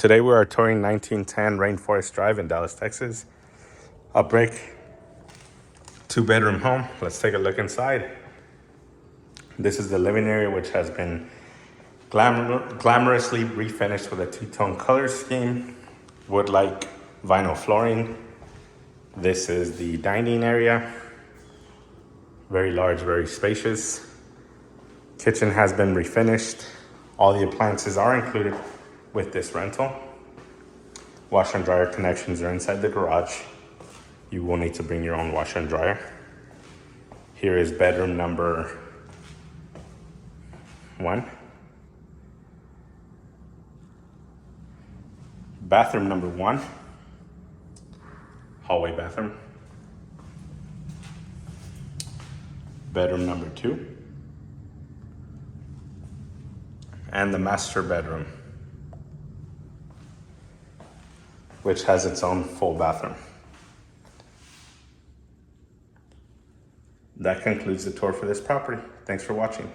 Today we are touring 1910 Rainforest Drive in Dallas, Texas. A brick 2-bedroom home. Let's take a look inside. This is the living area, which has been glamorously refinished with a two-tone color scheme, wood-like vinyl flooring. This is the dining area. Very large, very spacious. Kitchen has been refinished. All the appliances are included with this rental. Washer and dryer connections are inside the garage. You will need to bring your own washer and dryer. Here is bedroom number 1. Bathroom number 1. Hallway bathroom. Bedroom number 2. And the master bedroom, which has its own full bathroom. That concludes the tour for this property. Thanks for watching.